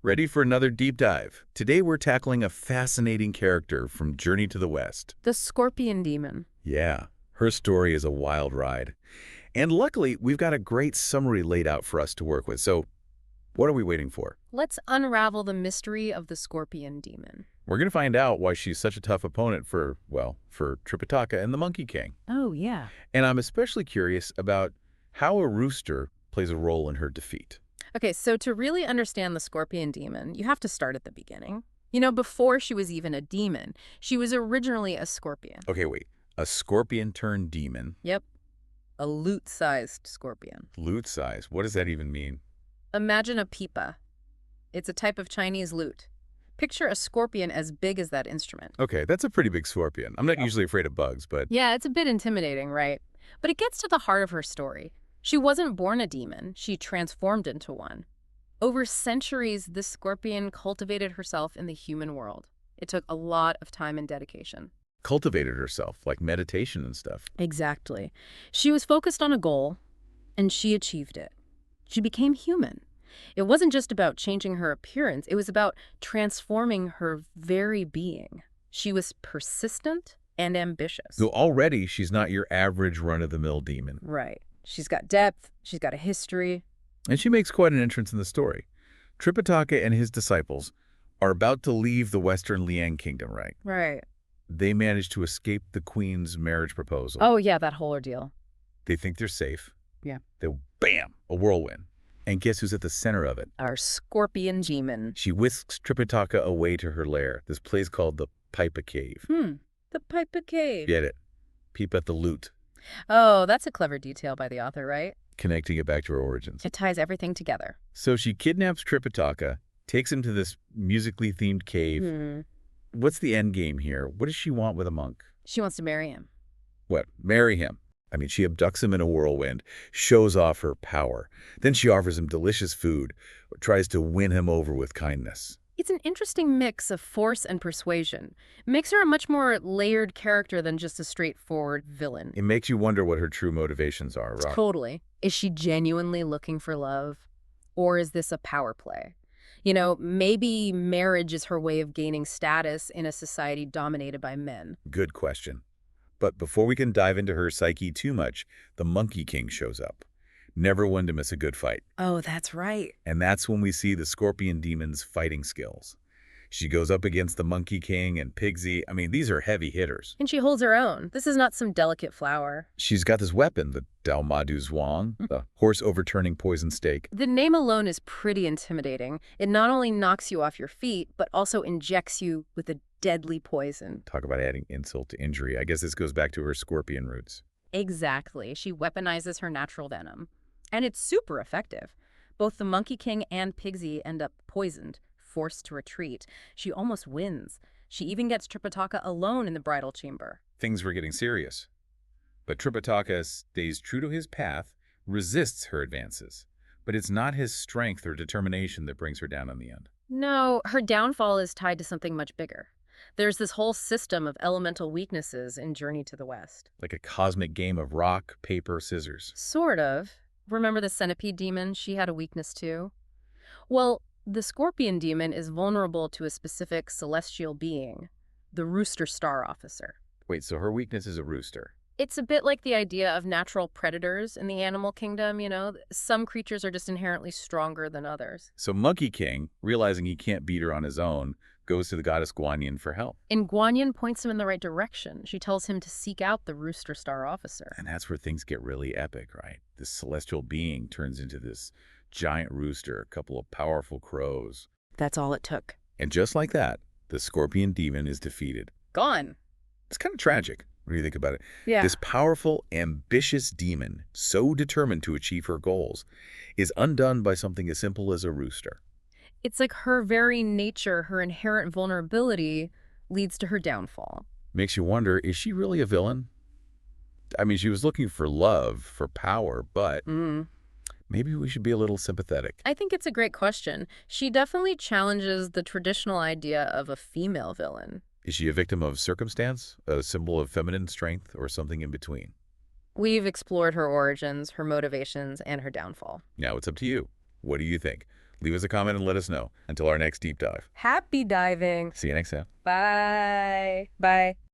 Ready for another deep dive? Today we're tackling a fascinating character from Journey to the West. The scorpion demon. Yeah, her story is a wild ride. And luckily, we've got a great summary laid out for us to work with. So, what are we waiting for? Let's unravel the mystery of the scorpion demon. We're going to find out why she's such a tough opponent for Tripitaka and the Monkey King. Oh, yeah. And I'm especially curious about how a rooster plays a role in her defeat. Okay, so to really understand the scorpion demon, you have to start at the beginning. Before she was even a demon, she was originally a scorpion. Okay, wait. A scorpion turned demon? Yep. A lute-sized scorpion. Lute size? What does that even mean? Imagine a pipa. It's a type of Chinese lute. Picture a scorpion as big as that instrument. Okay, that's a pretty big scorpion. I'm not usually afraid of bugs, but... Yeah, it's a bit intimidating, right? But it gets to the heart of her story. She wasn't born a demon. She transformed into one. Over centuries, this scorpion cultivated herself in the human world. It took a lot of time and dedication. Cultivated herself, like meditation and stuff. Exactly. She was focused on a goal, and she achieved it. She became human. It wasn't just about changing her appearance. It was about transforming her very being. She was persistent and ambitious. So already, she's not your average run-of-the-mill demon. Right. She's got depth. She's got a history. And she makes quite an entrance in the story. Tripitaka and his disciples are about to leave the western Liang kingdom, right? Right. They manage to escape the queen's marriage proposal. Oh, yeah, that whole ordeal. They think they're safe. Yeah. Bam! A whirlwind. And guess who's at the center of it? Our scorpion demon. She whisks Tripitaka away to her lair, this place called the Pipa Cave. The Pipa Cave. Get it? Peep at the lute. Oh, that's a clever detail by the author, right? Connecting it back to her origins. It ties everything together. So she kidnaps Tripitaka, takes him to this musically themed cave. What's the end game here? What does she want with a monk? She wants to marry him. What? Marry him. I mean, she abducts him in a whirlwind, shows off her power. Then she offers him delicious food, tries to win him over with kindness. It's an interesting mix of force and persuasion. It makes her a much more layered character than just a straightforward villain. It makes you wonder what her true motivations are, right? Totally. Is she genuinely looking for love? Or is this a power play? Maybe marriage is her way of gaining status in a society dominated by men. Good question. But before we can dive into her psyche too much, the Monkey King shows up. Never one to miss a good fight. Oh, that's right. And that's when we see the scorpion demon's fighting skills. She goes up against the Monkey King and Pigsy. I mean, these are heavy hitters. And she holds her own. This is not some delicate flower. She's got this weapon, the Dalmadu Zhuang, the horse-overturning poison stake. The name alone is pretty intimidating. It not only knocks you off your feet, but also injects you with a deadly poison. Talk about adding insult to injury. I guess this goes back to her scorpion roots. Exactly. She weaponizes her natural venom. And it's super effective. Both the Monkey King and Pigsy end up poisoned, forced to retreat. She almost wins. She even gets Tripitaka alone in the bridal chamber. Things were getting serious. But Tripitaka stays true to his path, resists her advances. But it's not his strength or determination that brings her down in the end. No, her downfall is tied to something much bigger. There's this whole system of elemental weaknesses in Journey to the West. Like a cosmic game of rock, paper, scissors. Sort of. Remember the centipede demon? She had a weakness too. Well, the scorpion demon is vulnerable to a specific celestial being, the rooster star officer. Wait, so her weakness is a rooster? It's a bit like the idea of natural predators in the animal kingdom, Some creatures are just inherently stronger than others. So Monkey King, realizing he can't beat her on his own, goes to the goddess Guanyin for help. And Guanyin points him in the right direction. She tells him to seek out the rooster star officer. And that's where things get really epic, right? This celestial being turns into this giant rooster, a couple of powerful crows. That's all it took. And just like that, the scorpion demon is defeated. Gone. It's kind of tragic. What do you think about it? Yeah. This powerful, ambitious demon, so determined to achieve her goals, is undone by something as simple as a rooster. It's like her very nature, her inherent vulnerability, leads to her downfall. Makes you wonder, is she really a villain? I mean, she was looking for love, for power, but maybe we should be a little sympathetic. I think it's a great question. She definitely challenges the traditional idea of a female villain. Is she a victim of circumstance, a symbol of feminine strength, or something in between? We've explored her origins, her motivations, and her downfall. Now it's up to you. What do you think? Leave us a comment and let us know. Until our next deep dive. Happy diving. See you next time. Bye. Bye.